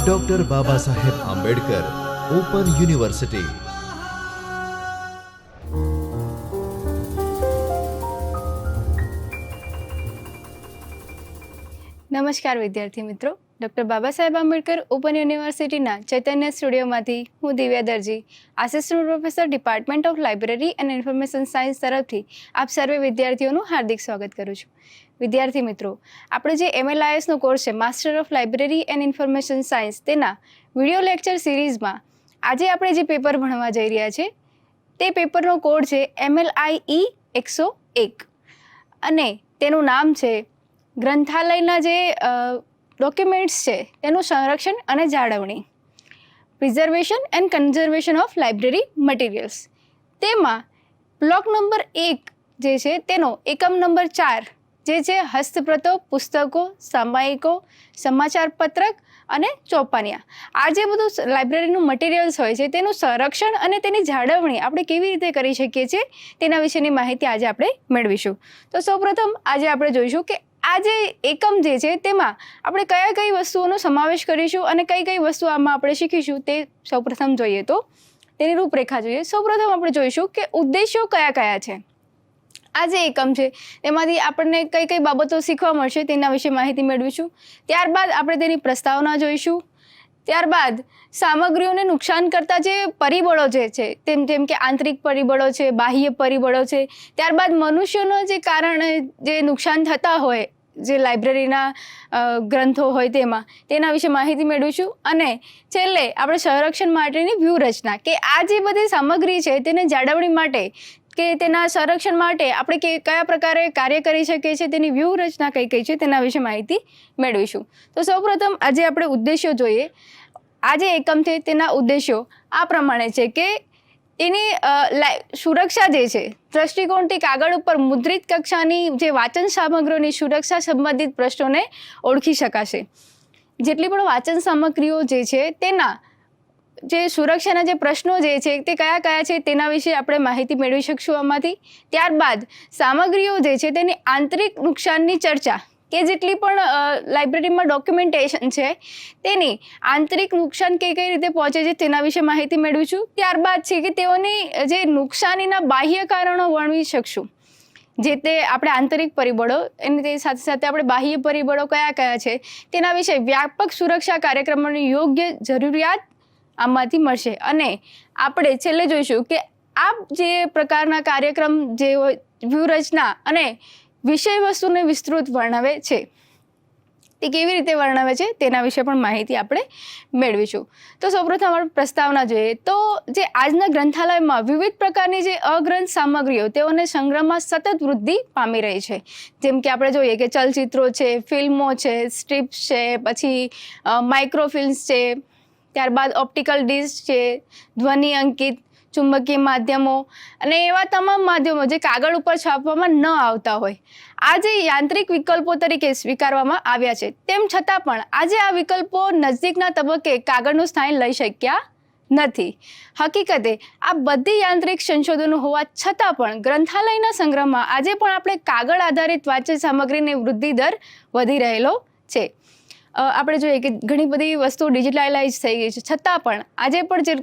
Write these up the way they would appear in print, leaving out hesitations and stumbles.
Doctor Baba Saheb Ambedkar open university. નમસ્કાર વિદ્યાર્થી મિત્રો, ડૉક્ટર બાબા સાહેબ આંબેડકર ઓપન યુનિવર્સિટીના ચૈતન્ય સ્ટુડિયોમાંથી હું Divya Darji, assistant professor department of library and information science તરફથી આપ સર્વે વિદ્યાર્થીઓનું હાર્દિક સ્વાગત કરું છું. વિદ્યાર્થી મિત્રો, આપણે જે MLISનો કોર્સ છે master of library and information science, તેના વિડીયો લેક્ચર સિરીઝમાં આજે આપણે જે પેપર ભણવા જઈ રહ્યા છે તે પેપરનો કોડ છે MLIE 101 અને તેનું નામ છે ગ્રંથાલયના જે ડોક્યુમેન્ટ્સ છે તેનું સંરક્ષણ અને જાળવણી, preservation and conservation of library materials. તેમાં બ્લોક નંબર 1 જે છે તેનો એકમ નંબર 4 જે છે હસ્તપ્રતો, પુસ્તકો, સામાયિકો, સમાચાર પત્રક અને ચોપાનિયા. આ જે બધું લાઇબ્રેરીનું મટીરિયલ્સ હોય છે તેનું સંરક્ષણ અને તેની જાળવણી આપણે કેવી રીતે કરી શકીએ છીએ તેના વિશેની માહિતી આજે આપણે મેળવીશું. તો સૌપ્રથમ આજે આપણે જોઈશું કે આ જે એકમ જે છે તેમાં આપણે કઈ કઈ વસ્તુઓનો સમાવેશ કરીશું અને કઈ કઈ વસ્તુ આમાં આપણે શીખીશું તે સૌપ્રથમ જોઈએ તો તેની રૂપરેખા જોઈએ. સૌપ્રથમ આપણે જોઈશું કે ઉદ્દેશ્યો કયા કયા છે. આ જે એકમ છે તેમાંથી આપણને કઈ કઈ બાબતો શીખવા મળશે તેના વિશે માહિતી મેળવીશું. ત્યારબાદ આપણે તેની પ્રસ્તાવના જોઈશું. ત્યારબાદ સામગ્રીઓને નુકસાન કરતા જે પરિબળો જે છે જેમ કે આંતરિક પરિબળો છે, બાહ્ય પરિબળો છે, ત્યારબાદ મનુષ્યનો જે કારણે જે નુકસાન થતા હોય જે લાઇબ્રેરીના ગ્રંથો હોય તેના વિશે માહિતી મેળવીશું. અને છેલ્લે આપણે સંરક્ષણ માટેની વ્યૂહરચના કે આ જે બધી સામગ્રી છે તેને જાળવણી માટે કે તેના સંરક્ષણ માટે આપણે કયા પ્રકારે કાર્ય કરી શકીએ છીએ તેની વ્યૂહરચના કઈ કઈ છે તેના વિશે માહિતી મેળવીશું. તો સૌપ્રથમ આજે આપણે ઉદ્દેશ્યો જોઈએ. આ જે એકમ છે તેના ઉદ્દેશ્યો આ પ્રમાણે છે કે એની સુરક્ષા જે છે દ્રષ્ટિકોણથી કાગળ ઉપર મુદ્રિત કક્ષાની જે વાંચન સામગ્રીઓની સુરક્ષા સંબંધિત પ્રશ્નોને ઓળખી શકાશે. જેટલી પણ વાંચન સામગ્રીઓ જે છે તેના જે સુરક્ષાના જે પ્રશ્નો જે છે તે કયા કયા છે તેના વિશે આપણે માહિતી મેળવી શકશું આમાંથી. ત્યારબાદ સામગ્રીઓ જે છે તેની આંતરિક નુકસાનની ચર્ચા કે જેટલી પણ લાઇબ્રેરીમાં ડોક્યુમેન્ટેશન છે તેની આંતરિક નુકસાન કઈ રીતે પહોંચે છે તેના વિશે માહિતી મેળવીશું. ત્યારબાદ છે કે તેઓની જે નુકસાનીના બાહ્ય કારણો વર્ણવી શકશું. જે તે આપણે આંતરિક પરિબળો અને તે સાથે સાથે આપણે બાહ્ય પરિબળો કયા કયા છે તેના વિશે વ્યાપક સુરક્ષા કાર્યક્રમોની યોગ્ય જરૂરિયાત આમાંથી મળશે. અને આપણે છેલ્લે જોઈશું કે આ જે પ્રકારના કાર્યક્રમ જે વ્યૂહરચના અને વિષય વસ્તુને વિસ્તૃત વર્ણવે છે તે કેવી રીતે વર્ણવે છે તેના વિશે પણ માહિતી આપણે મેળવીશું. તો સૌપ્રથમ આપણે પ્રસ્તાવના જોઈએ તો જે આજના ગ્રંથાલયમાં વિવિધ પ્રકારની જે અગ્રંથ સામગ્રીઓ તેઓને સંગ્રહમાં સતત વૃદ્ધિ પામી રહી છે. જેમ કે આપણે જોઈએ કે ચલચિત્રો છે, ફિલ્મો છે, સ્ટ્રીપ્સ છે, પછી માઇક્રોફિલ્મ્સ છે, ત્યારબાદ ઓપ્ટિકલ ડિસ્ક છે, ધ્વનિ અંકિત, ચુંબકીય માધ્યમો અને એવા તમામ માધ્યમો જે કાગળ ઉપર છાપવામાં ન આવતા હોય આ જે યાંત્રિક વિકલ્પો તરીકે સ્વીકારવામાં આવ્યા છે. તેમ છતાં પણ આજે આ વિકલ્પો નજીકના તબક્કે કાગળનું સ્થાન લઈ શક્યા નથી. હકીકતે આ બધી યાંત્રિક સંશોધનો હોવા છતાં પણ ગ્રંથાલયના સંગ્રહમાં આજે પણ આપણે કાગળ આધારિત વાંચન સામગ્રીની વૃદ્ધિ દર વધી રહેલો છે. આપણે જોઈએ કે ઘણી બધી વસ્તુઓ ડિજિટલાઇઝ થઈ ગઈ છે છતાં પણ આજે પણ જે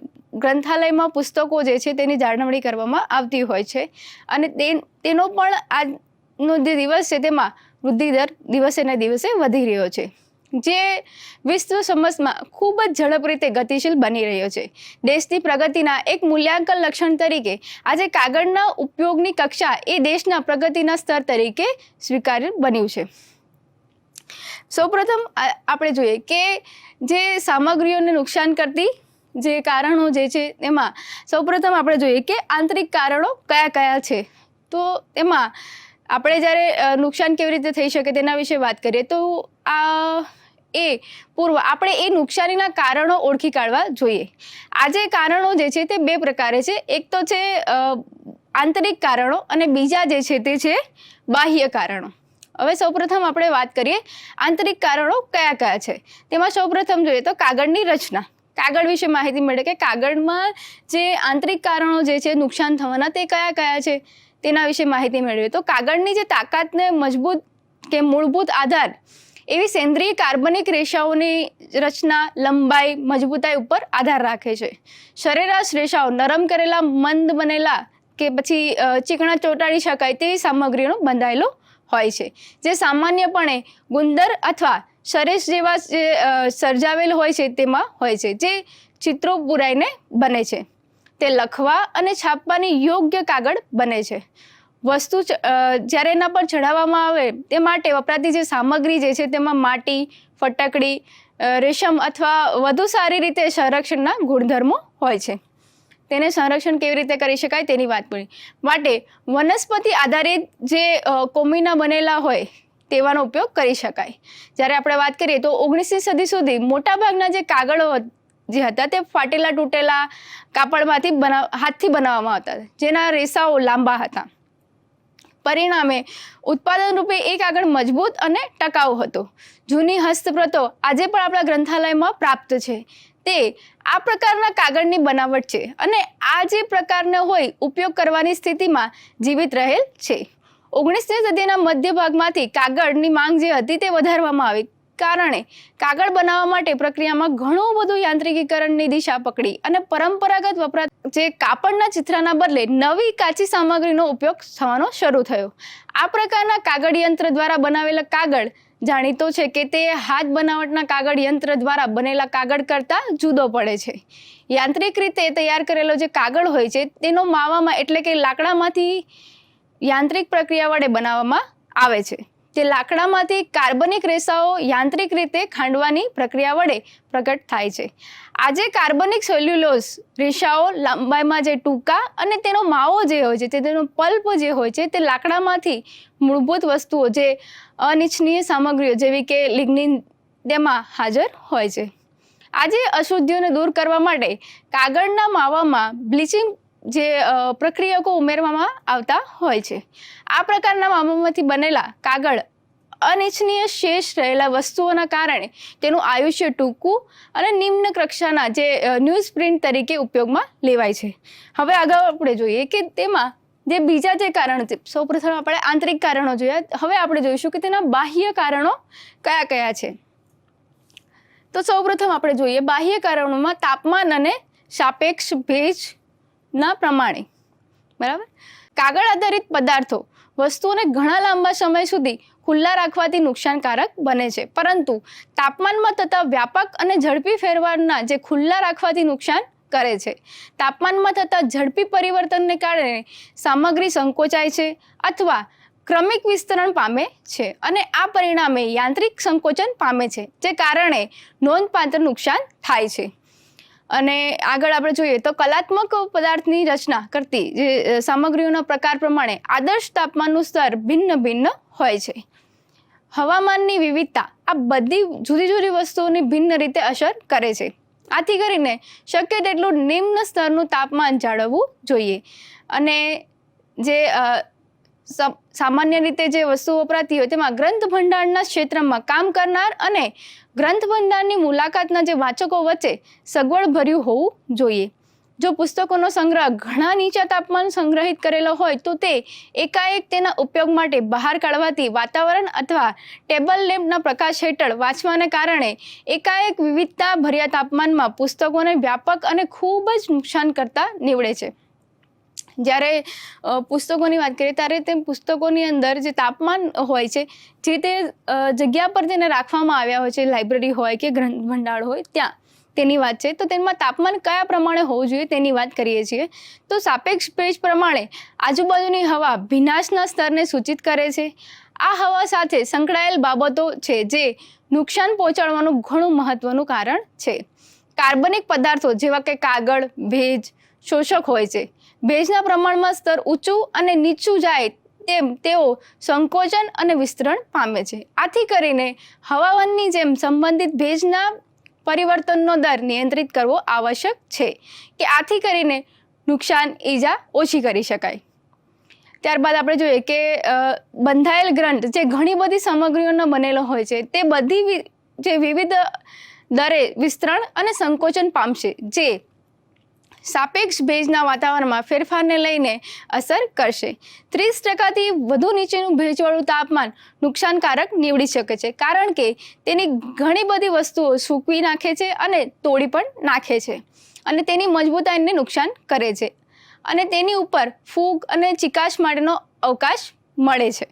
ગ્રંથાલયમાં પુસ્તકો જે છે તેની જાળવણી કરવામાં આવતી હોય છે અને તેનો પણ આજનો જે દિવસ છે તેમાં વૃદ્ધિ દર દિવસે ને દિવસે વધી રહ્યો છે, જે વિશ્વ સમાજમાં ખૂબ જ ઝડપ રીતે ગતિશીલ બની રહ્યો છે. દેશની પ્રગતિના એક મૂલ્યાંકન લક્ષણ તરીકે આજે કાગળના ઉપયોગની કક્ષા એ દેશના પ્રગતિના સ્તર તરીકે સ્વીકાર્ય બન્યું છે. સૌપ્રથમ આપણે જોઈએ કે જે સામગ્રીઓને નુકસાન કરતી જે કારણો જે છે તેમાં સૌપ્રથમ આપણે જોઈએ કે આંતરિક કારણો કયા કયા છે. તો એમાં આપણે જ્યારે નુકસાન કેવી રીતે થઈ શકે તેના વિશે વાત કરીએ તો આપણે એ નુકસાનીના કારણો ઓળખી કાઢવા જોઈએ. આ જે કારણો જે છે તે બે પ્રકારે છે. એક તો છે આંતરિક કારણો અને બીજા જે છે તે છે બાહ્ય કારણો. હવે સૌપ્રથમ આપણે વાત કરીએ આંતરિક કારણો કયા કયા છે. તેમાં સૌપ્રથમ જોઈએ તો કાગળની રચના. કાગળ વિશે માહિતી મળે કે કાગળમાં જે આંતરિક કારણો જે છે નુકસાન થવાના તે કયા કયા છે તેના વિશે માહિતી મેળવીએ તો કાગળની જે તાકાતને મજબૂત કે મૂળભૂત આધાર એવી સેન્દ્રિય કાર્બનિક રેસાઓની રચના, લંબાઈ, મજબૂતાઈ ઉપર આધાર રાખે છે. સરેરાશ રેસાઓ નરમ કરેલા, મંદ બનેલા કે પછી ચીકણા ચોંટાડી શકાય તેવી સામગ્રીનો બંધાયેલો હોય છે, જે સામાન્યપણે ગુંદર અથવા સરેશ જેવા જે સર્જાવેલ હોય છે તેમાં હોય છે, જે ચિત્રો પુરાઈને બને છે. તે લખવા અને છાપવાની યોગ્ય કાગળ બને છે. વસ્તુ જ્યારે એના પર ચઢાવવામાં આવે તે માટે વપરાતી જે સામગ્રી જે છે તેમાં માટી, ફટકડી, રેશમ અથવા વધુ સારી રીતે સંરક્ષણના ગુણધર્મો હોય છે. તેને સંરક્ષણ કેવી રીતે કરી શકાય તેની વાત કરી. માટે વનસ્પતિ આધારિત જે કોમીના બનેલા હોય તેવાનો ઉપયોગ કરી શકાય. જ્યારે આપણે વાત કરીએ તો 19મી સદી સુધી મોટાભાગના જે કાગળો જે હતા તે ફાટેલા તૂટેલા કાપડમાંથી હાથથી બનાવવામાં આવતા, જેના રેસાઓ લાંબા હતા. પરિણામે ઉત્પાદન રૂપે એ કાગળ મજબૂત અને ટકાઉ હતો. જૂની હસ્તપ્રતો આજે પણ આપણા ગ્રંથાલયમાં પ્રાપ્ત છે. તે આ પ્રકારના કાગળની બનાવટ છે અને આ જે પ્રકારનો હોય ઉપયોગ કરવાની સ્થિતિમાં જીવિત રહેલ છે. 19મી સદીના મધ્ય ભાગમાંથી કાગળની માંગ જે હતી તે વધારવામાં આવી, કારણે કાગળ બનાવવા માટે પ્રક્રિયામાં ઘણું બધું યાંત્રિકીકરણની દિશા પકડી અને પરંપરાગત વપરાતા જે કાપડના ચિત્રના બદલે નવી કાચી સામગ્રીનો ઉપયોગ થવાનો શરૂ થયો. આ પ્રકારના કાગળ યંત્ર દ્વારા બનાવેલા કાગળ જાણીતો છે કે તે હાથ બનાવટના કાગળ યંત્ર દ્વારા બનેલા કાગળ કરતાં જુદો પડે છે. યાંત્રિક રીતે તૈયાર કરેલો જે કાગળ હોય છે તેનો માવામાં એટલે કે લાકડામાંથી યાંત્રિક પ્રક્રિયા વડે બનાવવામાં આવે છે. તે લાકડામાંથી કાર્બનિક રેસાઓ યાંત્રિક રીતે ખાંડવાની પ્રક્રિયા વડે પ્રગટ થાય છે. આજે કાર્બનિક સેલ્યુલોઝ રેસાઓ લંબાઈમાં જે ટૂંકા અને તેનો માવો જે હોય છે તેનો પલ્પ જે હોય છે તે લાકડામાંથી મૂળભૂત વસ્તુઓ જે અનિચ્છનીય સામગ્રીઓ જેવી કે લિગ્નિન તેમાં હાજર હોય છે. આજે અશુદ્ધિઓને દૂર કરવા માટે કાગળના માવામાં બ્લીચિંગ જે પ્રક્રિયકો ઉમેરવામાં આવતા હોય છે. આ પ્રકારના માવામાંથી બનેલા કાગળ અનિચ્છનીય શેષ રહેલા વસ્તુઓના કારણે તેનું આયુષ્ય ટૂંકું અને નિમ્ન કક્ષાના જે ન્યૂઝ પ્રિન્ટ તરીકે ઉપયોગમાં લેવાય છે. હવે આગળ આપણે જોઈએ કે તેમાં જે બીજા જે કારણો છે, સૌપ્રથમ આપણે આંતરિક કારણો જોયા, હવે આપણે જોઈશું કે તેના બાહ્ય કારણો કયા કયા છે. તો સૌપ્રથમ આપણે જોઈએ બાહ્ય કારણોમાં તાપમાન અને સાપેક્ષ ભેજના પ્રમાણે. બરાબર. કાગળ આધારિત પદાર્થો વસ્તુઓને ઘણા લાંબા સમય સુધી ખુલ્લા રાખવાથી નુકસાનકારક બને છે, પરંતુ તાપમાનમાં થતા વ્યાપક અને ઝડપી ફેરફારના જે ખુલ્લા રાખવાથી નુકસાન કરે છે. તાપમાનમાં થતા ઝડપી પરિવર્તનને કારણે સામગ્રી સંકોચાય છે અથવા ક્રમિક વિસ્તરણ પામે છે અને આ પરિણામે યાંત્રિક સંકોચન પામે છે, જે કારણે નોંધપાત્ર નુકસાન થાય છે. અને આગળ આપણે જોઈએ તો કલાત્મક પદાર્થની રચના કરતી જે સામગ્રીઓના પ્રકાર પ્રમાણે આદર્શ તાપમાનનું સ્તર ભિન્ન ભિન્ન હોય છે. હવામાનની વિવિધતા આ બધી જુદી જુદી વસ્તુઓની ભિન્ન રીતે અસર કરે છે. આથી કરીને શક્ય તેટલું નિમ્ન સ્તરનું તાપમાન જાળવવું જોઈએ. અને જે સામાન્ય રીતે જે વસ્તુ વપરાતી હોય તેમાં ગ્રંથ ભંડારના ક્ષેત્રમાં કામ કરનાર અને ગ્રંથ ભંડારની મુલાકાતના જે વાચકો વચ્ચે સગવડ ભર્યું હોવું જોઈએ. જો પુસ્તકોનો સંગ્રહ ઘણા નીચા તાપમાન સંગ્રહિત કરેલો હોય તો તે એકાએક તેના ઉપયોગ માટે બહાર કાઢવાથી વાતાવરણ અથવા ટેબલ લેમ્પના પ્રકાશ હેઠળ વાંચવાને કારણે એકાએક વિવિધતા ભર્યા તાપમાનમાં પુસ્તકોને વ્યાપક અને ખૂબ જ નુકસાન કરતા નીવડે છે. જ્યારે પુસ્તકોની વાત કરીએ ત્યારે તે પુસ્તકોની અંદર જે તાપમાન હોય છે જે તે જગ્યા પર તેને રાખવામાં આવ્યા હોય છે, લાઇબ્રેરી હોય કે ગ્રંથ ભંડાર હોય ત્યાં તેની વાત છે. તો તેમાં તાપમાન કયા પ્રમાણે હોવું જોઈએ તેની વાત કરીએ છીએ. તો સાપેક્ષ ભેજ પ્રમાણે આજુબાજુની હવા ભીનાશના સ્તરને સૂચિત કરે છે. આ હવા સાથે સંકળાયેલ બાબતો છે જે નુકસાન પહોંચાડવાનું ઘણું મહત્વનું કારણ છે. કાર્બનિક પદાર્થો જેવા કે કાગળ ભેજ શોષક હોય છે. ભેજના પ્રમાણમાં સ્તર ઊંચું અને નીચું જાય તેમ તેઓ સંકોચન અને વિસ્તરણ પામે છે. આથી કરીને હવામાનની જેમ સંબંધિત ભેજના પરિવર્તનનો દર નિયંત્રિત કરવો આવશ્યક છે કે આથી કરીને નુકસાન ઈજા ઓછી કરી શકાય. ત્યારબાદ આપણે જોઈએ કે બંધાયેલ ગ્રંથ જે ઘણી બધી સામગ્રીઓનો બનેલો હોય છે તે બધી જે વિવિધ દરે વિસ્તરણ અને સંકોચન પામશે, જે સાપેક્ષ ભેજના વાતાવરણમાં ફેરફારને લઈને અસર કરશે. 30%થી વધુ નીચેનું ભેજવાળું તાપમાન નુકસાનકારક નીવડી શકે છે, કારણ કે તેની ઘણી બધી વસ્તુઓ સૂકવી નાખે છે અને તોડી પણ નાખે છે અને તેની મજબૂતાઈને નુકસાન કરે છે અને તેની ઉપર ફૂગ અને ચિકાશ માટેનો અવકાશ મળે છે.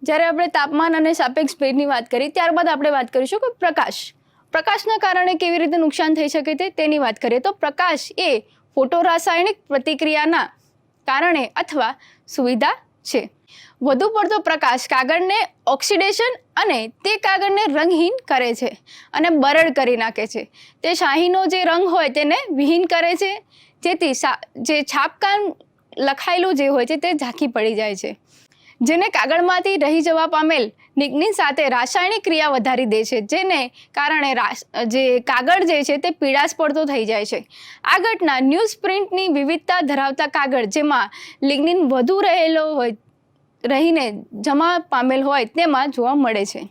જ્યારે આપણે તાપમાન અને સાપેક્ષ ભેજની વાત કરી, ત્યારબાદ આપણે વાત કરીશું કે પ્રકાશના કારણે કેવી રીતે નુકસાન થઈ શકે છે તેની વાત કરીએ તો પ્રકાશ એ ફોટોરાસાયણિક પ્રતિક્રિયાના કારણે અથવા સુવિધા છે. વધુ પડતો પ્રકાશ કાગળને ઓક્સિડેશન અને તે કાગળને રંગહીન કરે છે અને બરડ કરી નાખે છે. તે શાહીનો જે રંગ હોય તેને વિહીન કરે છે, જેથી જે છાપકામ લખાયેલું જે હોય છે તે ઝાંખી પડી જાય છે, જેને કાગળમાંથી રહી જવા પામેલ નિગ્નિન સાથે રાસાયણિક ક્રિયા વધારી દે છે, જેને કારણે જે કાગળ જે છે તે પીળાશ પડતો થઈ જાય છે. આ ઘટના ન્યૂઝ પ્રિન્ટની વિવિધતા ધરાવતા કાગળ જેમાં લિગ્નિન વધુ રહીને જમા પામેલ હોય તેમાં જોવા મળે છે.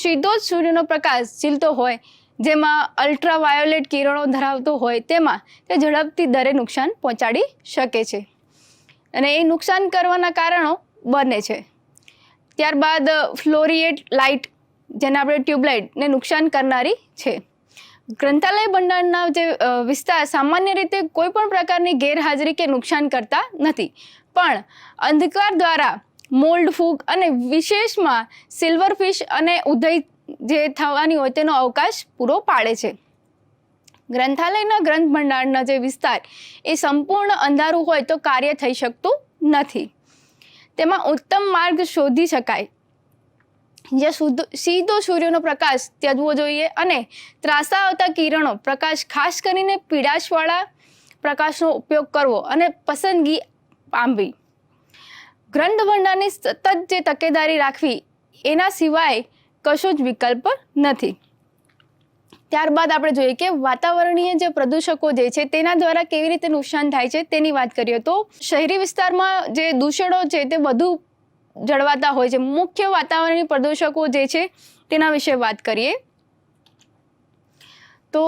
સીધો જ સૂર્યનો પ્રકાશ ઝીલતો હોય, જેમાં અલ્ટ્રાવાયોલેટ કિરણો ધરાવતો હોય તેમાં તે ઝડપથી દરે નુકસાન પહોંચાડી શકે છે અને એ નુકસાન કરવાના કારણો બને છે. ત્યારબાદ ફ્લોરિએટ લાઇટ, જેને આપણે ટ્યુબલાઇટને નુકસાન કરનારી છે. ગ્રંથાલય ભંડારના જે વિસ્તાર સામાન્ય રીતે કોઈ પણ પ્રકારની ગેરહાજરી કે નુકસાન કરતા નથી, પણ અંધકાર દ્વારા મોલ્ડ, ફૂગ અને વિશેષમાં સિલ્વરફિશ અને ઉધઈ જે થવાની હોય તેનો અવકાશ પૂરો પાડે છે. ગ્રંથાલયના ગ્રંથ ભંડારના જે વિસ્તાર એ સંપૂર્ણ અંધારું હોય તો કાર્ય થઈ શકતું નથી. તેમાં ઉત્તમ માર્ગ શોધી શકાય, જ્યાં સીધો સૂર્યનો પ્રકાશ ત્યજવો જોઈએ અને ત્રાસા આવતા કિરણો પ્રકાશ, ખાસ કરીને પીળાશવાળા પ્રકાશનો ઉપયોગ કરવો અને પસંદગી પામવી. ગ્રંથ ભંડારની સતત જે તકેદારી રાખવી, એના સિવાય કશો જ વિકલ્પ નથી. ત્યારબાદ આપણે જોઈએ કે વાતાવરણીય જે પ્રદૂષકો જે છે તેના દ્વારા કેવી રીતે નુકસાન થાય છે તેની વાત કરીએ તો શહેરી વિસ્તારમાં જે દૂષણો છે તે વધુ જળવાતા હોય છે. મુખ્ય વાતાવરણીય પ્રદૂષકો જે છે તેના વિશે વાત કરીએ તો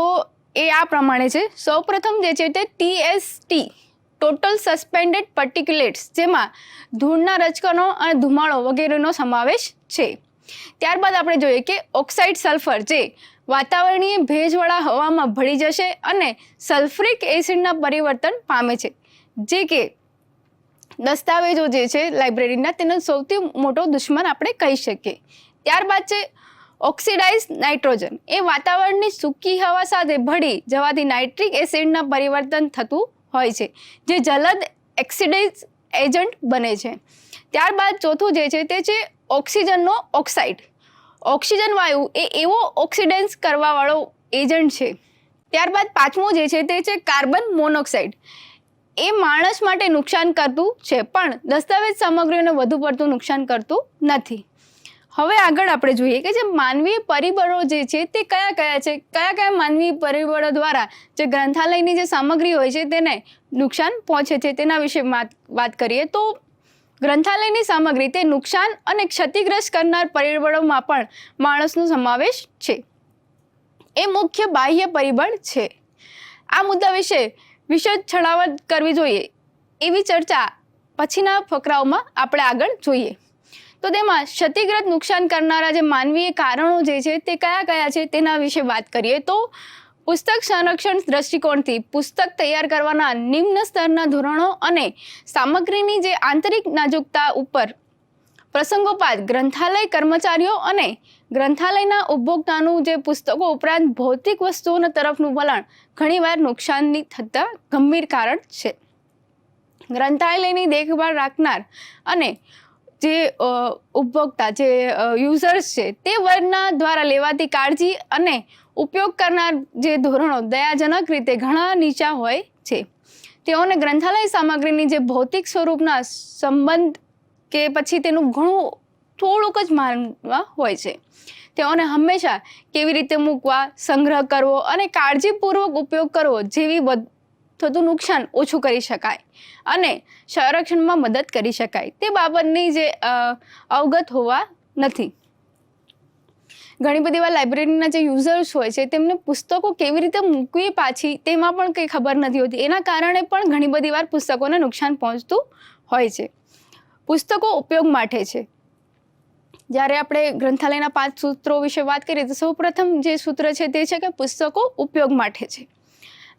એ આ પ્રમાણે છે. સૌપ્રથમ જે છે તે TST, ટોટલ સસ્પેન્ડેડ પાર્ટિક્યુલેટ્સ, જેમાં ધૂળના રજકણો અને ધુમાડો વગેરેનો સમાવેશ છે. ત્યારબાદ આપણે જોઈએ કે ઓક્સાઇડ સલ્ફર, જે વાતાવરણીય ભેજવાળા હવામાં ભળી જશે અને સલ્ફ્રિક એસિડના પરિવર્તન પામે છે, જે કે દસ્તાવેજો જે છે લાઇબ્રેરીના તેનો સૌથી મોટો દુશ્મન આપણે કહી શકીએ. ત્યારબાદ છે ઓક્સિડાઇઝ નાઇટ્રોજન, એ વાતાવરણની સૂકી હવા સાથે ભળી જવાથી નાઇટ્રિક એસિડના પરિવર્તન થતું હોય છે, જે જલદ એક્સિડાઇઝ એજન્ટ બને છે. ત્યારબાદ ચોથું જે છે તે છે ઓક્સિજનનો ઓક્સાઇડ. ઓક્સિજન વાયુ એ એવો ઓક્સિડન્સ કરવાવાળો એજન્ટ છે. ત્યારબાદ પાંચમું જે છે તે છે કાર્બન મોનોક્સાઇડ. એ માણસ માટે નુકસાન કરતું છે, પણ દસ્તાવેજ સામગ્રીઓને વધુ પડતું નુકસાન કરતું નથી. હવે આગળ આપણે જોઈએ કે જે માનવીય પરિબળો જે છે તે કયા છે, કયા માનવીય પરિબળો દ્વારા જે ગ્રંથાલયની જે સામગ્રી હોય છે તેને નુકસાન પહોંચે છે તેના વિશે વાત કરીએ તો ગ્રંથાલયની સામગ્રી તે નુકસાન અને ક્ષતિગ્રસ્ત કરનાર પરિબળોમાં પણ માણસનો સમાવેશ છે. એ મુખ્ય બાહ્ય પરિબળ છે. આ મુદ્દા વિશે વિશદ છણાવટ કરવી જોઈએ એવી ચર્ચા પછીના ફકરાઓમાં આપણે આગળ જોઈએ. તો તેમાં ક્ષતિગ્રસ્ત નુકસાન કરનારા જે માનવીય કારણો જે છે તે કયા છે તેના વિશે વાત કરીએ તો પુસ્તક સંરક્ષણ દ્રષ્ટિકોણથી પુસ્તક તૈયાર કરવાના નિમ્ન સ્તરના ધોરણો અને સામગ્રીની જે આંતરિક નાજુકતા ઉપર પ્રસંગોપાત ગ્રંથાલય કર્મચારીઓ અને ગ્રંથાલયના ઉપભોક્તાનું જે પુસ્તકો ઉપરાંત ભૌતિક વસ્તુઓના તરફનું વલણ ઘણીવાર નુકસાનની થતા ગંભીર કારણ છે. ગ્રંથાલયની દેખભાળ રાખનાર અને જે ઉપભોક્તા જે યુઝર્સ છે તે વર્ગના દ્વારા લેવાતી કાળજી અને ઉપયોગ કરનાર જે ધોરણો દયાજનક રીતે ઘણા નીચા હોય છે. તેઓને ગ્રંથાલય સામગ્રીની જે ભૌતિક સ્વરૂપના સંબંધ કે પછી તેનું ઘણું થોડુંક જ માનવા હોય છે. તેઓને હંમેશા કેવી રીતે મૂકવા, સંગ્રહ કરવો અને કાળજીપૂર્વક ઉપયોગ કરવો જેવી થતું નુકસાન ઓછું કરી શકાય અને સંરક્ષણમાં મદદ કરી શકાય તે બાબતની જે અવગત હોવા નથી. ઘણી બધી વાર લાઇબ્રેરીના જે યુઝર્સ હોય છે તેમને પુસ્તકો કેવી રીતે મૂકવી પાછી તેમાં પણ કંઈ ખબર નથી હોતી. એના કારણે પણ ઘણી બધી વાર પુસ્તકોને નુકસાન પહોંચતું હોય છે. પુસ્તકો ઉપયોગ માટે છે. જ્યારે આપણે ગ્રંથાલયના 5 સૂત્રો વિશે વાત કરીએ તો સૌપ્રથમ જે સૂત્ર છે તે છે કે પુસ્તકો ઉપયોગ માટે છે.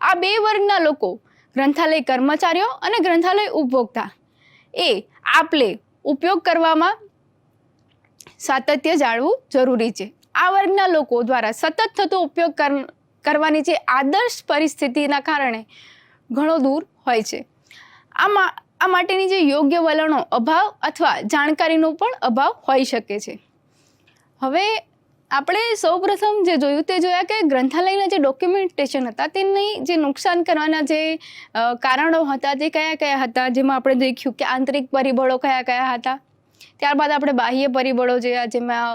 આ 2 વર્ગના લોકો, ગ્રંથાલય કર્મચારીઓ અને ગ્રંથાલય ઉપભોક્તા, એ આપલે ઉપયોગ કરવામાં સાતત્ય જાળવવું જરૂરી છે. આ વર્ગના લોકો દ્વારા સતત થતો ઉપયોગ કરવાની જે આદર્શ પરિસ્થિતિના કારણે ઘણો દૂર હોય છે. આ માટેની જે યોગ્ય વલણો અભાવ અથવા જાણકારીનો પણ અભાવ હોઈ શકે છે. હવે આપણે સૌપ્રથમ જે જોયું તે જોયા કે ગ્રંથાલયના જે ડોક્યુમેન્ટેશન હતા તેની જે નુકસાન કરવાના જે કારણો હતા તે કયા કયા હતા, જેમાં આપણે દેખ્યું કે આંતરિક પરિબળો કયા કયા હતા. ત્યારબાદ આપણે બાહ્ય પરિબળો જોયા, જેમાં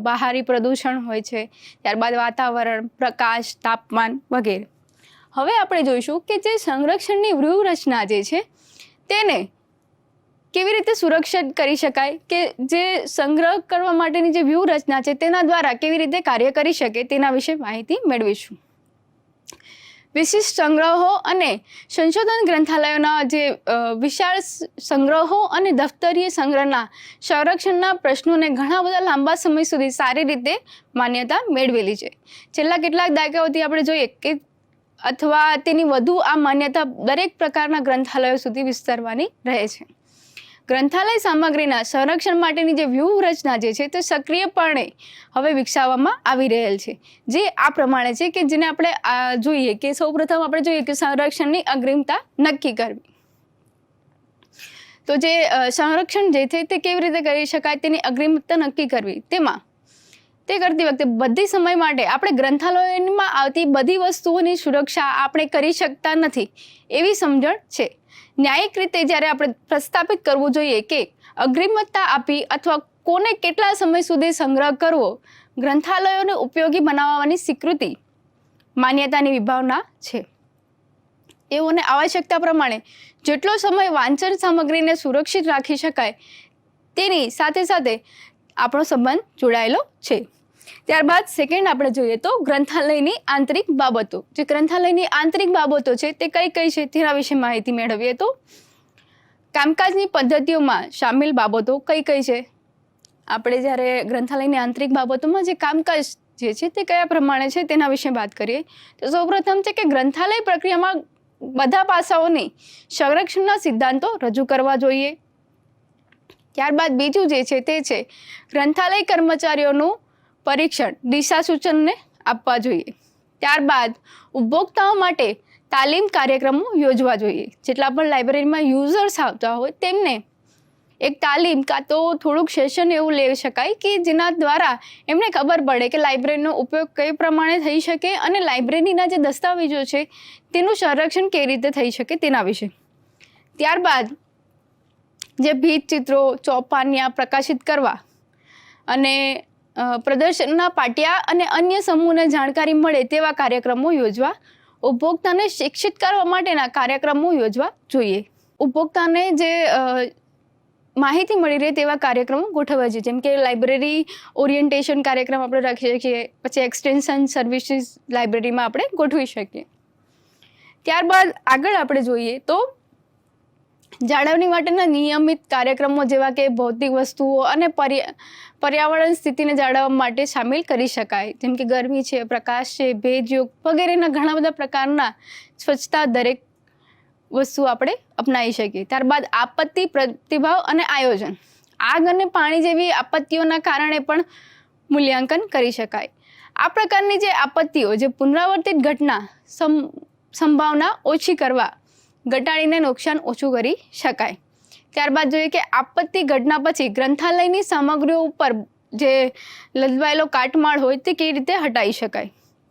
બહારી પ્રદૂષણ હોય છે, ત્યારબાદ વાતાવરણ, પ્રકાશ, તાપમાન વગેરે. હવે આપણે જોઈશું કે જે સંરક્ષણની વ્યૂહરચના જે છે તેને કેવી રીતે સુરક્ષિત કરી શકાય, કે જે સંગ્રહ કરવા માટેની જે વ્યૂહરચના છે તેના દ્વારા કેવી રીતે કાર્ય કરી શકે તેના વિશે માહિતી મેળવીશું. વિશિષ્ટ સંગ્રહો અને સંશોધન ગ્રંથાલયોના જે વિશાળ સંગ્રહો અને દફતરીય સંગ્રહના સંરક્ષણના પ્રશ્નોને ઘણા બધા લાંબા સમય સુધી સારી રીતે માન્યતા મેળવેલી છે. છેલ્લા કેટલાક દાયકાઓથી આપણે જોઈએ કે અથવા તેની વધુ આ માન્યતા દરેક પ્રકારના ગ્રંથાલયો સુધી વિસ્તરવાની રહે છે. ગ્રંથાલય સામગ્રીના સંરક્ષણ માટેની જે વ્યૂહરચના જે છે તે સક્રિયપણે હવે વિકસાવવામાં આવી રહેલ છે, જે આ પ્રમાણે છે કે જેને આપણે જોઈએ કે સૌપ્રથમ આપણે જોઈએ કે સંરક્ષણની અગ્રિમતા નક્કી કરવી. તો જે સંરક્ષણ જે છે તે કેવી રીતે કરી શકાય તેની અગ્રિમતા નક્કી કરવી, તેમાં તે કરતી વખતે બધી સમય માટે આપણે ગ્રંથાલયોમાં આવતી બધી વસ્તુઓની સુરક્ષા આપણે કરી શકતા નથી એવી સમજણ છે. ન્યાયિક રીતે જ્યારે આપણે પ્રસ્થાપિત કરવું જોઈએ કે અગ્રિમતા આપી અથવા કોને કેટલા સમય સુધી સંગ્રહ કરવો ગ્રંથાલયોને ઉપયોગી બનાવવાની સ્વીકૃતિ માન્યતાની વિભાવના છે. એઓને આવશ્યકતા પ્રમાણે જેટલો સમય વાંચન સામગ્રીને સુરક્ષિત રાખી શકાય તેની સાથે સાથે આપણો સંબંધ જોડાયેલો છે. ત્યારબાદ સેકન્ડ આપણે જોઈએ તો ગ્રંથાલયની આંતરિક બાબતો. જે ગ્રંથાલયની આંતરિક બાબતો છે તે કઈ કઈ છે તેના વિશે માહિતી મેળવીએ તો કામકાજની પદ્ધતિઓમાં સામેલ બાબતો કઈ કઈ છે. આપણે જ્યારે ગ્રંથાલયની આંતરિક બાબતોમાં જે કામકાજ જે છે તે કયા પ્રમાણે છે તેના વિશે વાત કરીએ તો સૌપ્રથમ છે કે ગ્રંથાલય પ્રક્રિયામાં બધા પાસાઓની સંરક્ષણના સિદ્ધાંતો રજૂ કરવા જોઈએ. ત્યારબાદ બીજું જે છે તે છે ગ્રંથાલય કર્મચારીઓનું પરીક્ષણ દિશા સૂચનને આપવા જોઈએ. ત્યારબાદ ઉપભોક્તાઓ માટે તાલીમ કાર્યક્રમો યોજવા જોઈએ. જેટલા પણ લાઇબ્રેરીમાં યુઝર્સ આવતા હોય તેમને એક તાલીમ કાં તો થોડુંક સેશન એવું લઈ શકાય કે જેના દ્વારા એમને ખબર પડે કે લાઇબ્રેરીનો ઉપયોગ કઈ પ્રમાણે થઈ શકે અને લાઇબ્રેરીના જે દસ્તાવેજો છે તેનું સંરક્ષણ કેવી રીતે થઈ શકે તેના વિશે. ત્યારબાદ જે ભીંત ચિત્રો, ચોપાનિયા પ્રકાશિત કરવા અને પ્રદર્શનના પાટિયા અને અન્ય સમૂહને જાણકારી મળે તેવા કાર્યક્રમો યોજવા, ઉપભોક્તાને શિક્ષિત કરવા માટેના કાર્યક્રમો યોજવા જોઈએ. ઉપભોક્તાને જે માહિતી મળી રહે તેવા કાર્યક્રમો ગોઠવવા જોઈએ, જેમ કે લાઇબ્રેરી ઓરિએન્ટેશન કાર્યક્રમ આપણે રાખી શકીએ, પછી એક્સટેન્શન સર્વિસીસ લાઇબ્રેરીમાં આપણે ગોઠવી શકીએ. ત્યારબાદ આગળ આપણે જોઈએ તો જાળવણી માટેના નિયમિત કાર્યક્રમો જેવા કે ભૌતિક વસ્તુઓ અને પર્યાવરણ સ્થિતિને જાળવવા માટે સામેલ કરી શકાય, જેમ કે ગરમી છે, પ્રકાશ છે, ભેજયુક્ત વગેરેના ઘણા બધા પ્રકારના સ્વચ્છતા દરેક વસ્તુ આપણે અપનાવી શકીએ. ત્યારબાદ આપત્તિ પ્રતિભાવ અને આયોજન. આગ અને પાણી જેવી આપત્તિઓના કારણે પણ મૂલ્યાંકન કરી શકાય. આ પ્રકારની જે આપત્તિઓ જે પુનરાવર્તિત ઘટના સંભાવના ઓછી કરવા ઘટાડીને નુકસાન ઓછું કરી શકાય. ત્યારબાદ જોઈએ કે આપત્તિ ઘટના પછી ગ્રંથાલયની સામગ્રીઓ ઉપર જે લદવાયેલો કાટમાળ હોય તે કેવી રીતે હટાવી શકાય.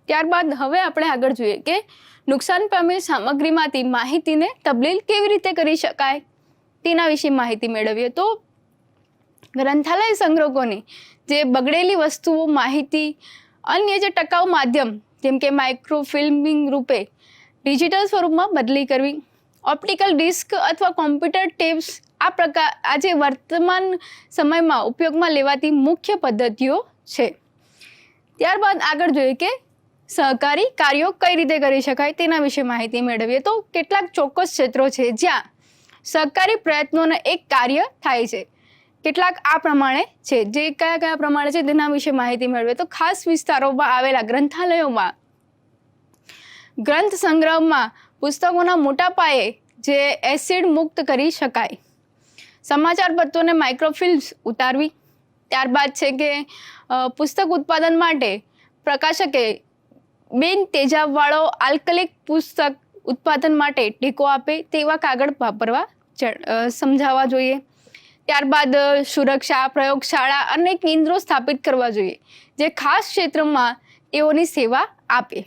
ત્યારબાદ હવે આપણે આગળ જોઈએ કે નુકસાન પામેલ સામગ્રીમાંથી માહિતીને તબદીલ કેવી રીતે કરી શકાય તેના વિશે માહિતી મેળવીએ તો ગ્રંથાલય સંગ્રહકોની જે બગડેલી વસ્તુઓ માહિતી અન્ય જે ટકાઉ માધ્યમ જેમ કે માઇક્રોફિલ્મિંગ રૂપે ડિજિટલ સ્વરૂપમાં બદલી કરવી, ઓપ્ટિકલ ડિસ્ક અથવા કોમ્પ્યુટર ટેપ્સ આજે વર્તમાન સમયમાં ઉપયોગમાં લેવાતી મુખ્ય પદ્ધતિઓ છે. ત્યારબાદ આગળ જોઈએ કે સહકારી કાર્યો કઈ રીતે કરી શકાય તેના વિશે માહિતી મેળવીએ તો કેટલાક ચોક્કસ ક્ષેત્રો છે જ્યાં સહકારી પ્રયત્નોને એક કાર્ય થાય છે. કેટલાક આ પ્રમાણે છે, જે કયા કયા પ્રમાણે છે તેના વિશે માહિતી મેળવીએ તો ખાસ વિસ્તારોમાં આવેલા ગ્રંથાલયોમાં ગ્રંથ સંગ્રહમાં પુસ્તકોના મોટા પાયે જે એસિડ મુક્ત કરી શકાય. સમાચાર પત્રોને માઇક્રોફિલ્મ્સ ઉતારવી. ત્યારબાદ છે કે પુસ્તક ઉત્પાદન માટે પ્રકાશકે બિન તેજાબવાળો આલ્કલિક પુસ્તક ઉત્પાદન માટે ટેકો આપે તેવા કાગળ વાપરવા સમજાવવા જોઈએ. ત્યારબાદ સુરક્ષા પ્રયોગશાળા અને કેન્દ્રો સ્થાપિત કરવા જોઈએ જે ખાસ ક્ષેત્રમાં તેઓની સેવા આપે.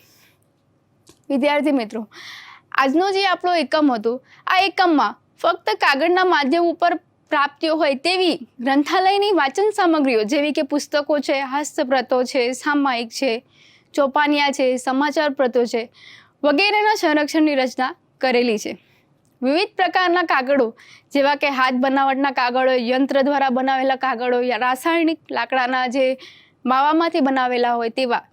વિદ્યાર્થી મિત્રો, આજનો જે આપણો એકમ હતો, આ એકમમાં ફક્ત કાગળના માધ્યમ ઉપર પ્રાપ્તિઓ હોય તેવી ગ્રંથાલયની વાંચન સામગ્રીઓ જેવી કે પુસ્તકો છે, હસ્તપ્રતો છે, સામાયિક છે, ચોપાનિયા છે, સમાચાર પત્રો છે વગેરેના સંરક્ષણની રચના કરેલી છે. વિવિધ પ્રકારના કાગળો જેવા કે હાથ બનાવટના કાગળો, યંત્ર દ્વારા બનાવેલા કાગળો, રાસાયણિક લાકડાના જે માવામાંથી બનાવેલા હોય તેવા,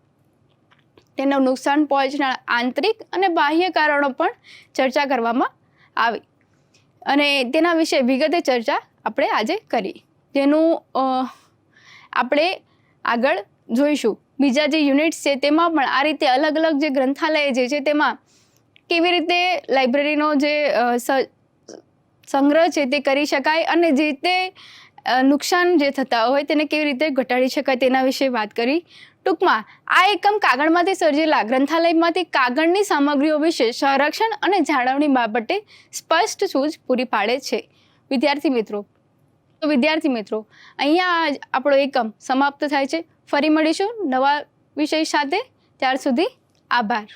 તેનું નુકસાન પહોંચનાર આંતરિક અને બાહ્ય કારણો પણ ચર્ચા કરવામાં આવી અને તેના વિશે વિગતે ચર્ચા આપણે આજે કરી, જેનું આપણે આગળ જોઈશું. બીજા જે યુનિટ્સ છે તેમાં પણ આ રીતે અલગ અલગ જે ગ્રંથાલય જે છે તેમાં કેવી રીતે લાઇબ્રેરીનો જે સંગ્રહ છે તે કરી શકાય અને જે તે નુકસાન જે થતા હોય તેને કેવી રીતે ઘટાડી શકાય તેના વિશે વાત કરી. ટૂંકમાં આ એકમ કાગળમાંથી સર્જેલા ગ્રંથાલયમાંથી કાગળની સામગ્રીઓ વિશે સંરક્ષણ અને જાળવણી બાબતે સ્પષ્ટ સૂઝ પૂરી પાડે છે. વિદ્યાર્થી મિત્રો, અહીંયા આપણો એકમ સમાપ્ત થાય છે. ફરી મળીશું નવા વિષય સાથે. ત્યાર સુધી આભાર.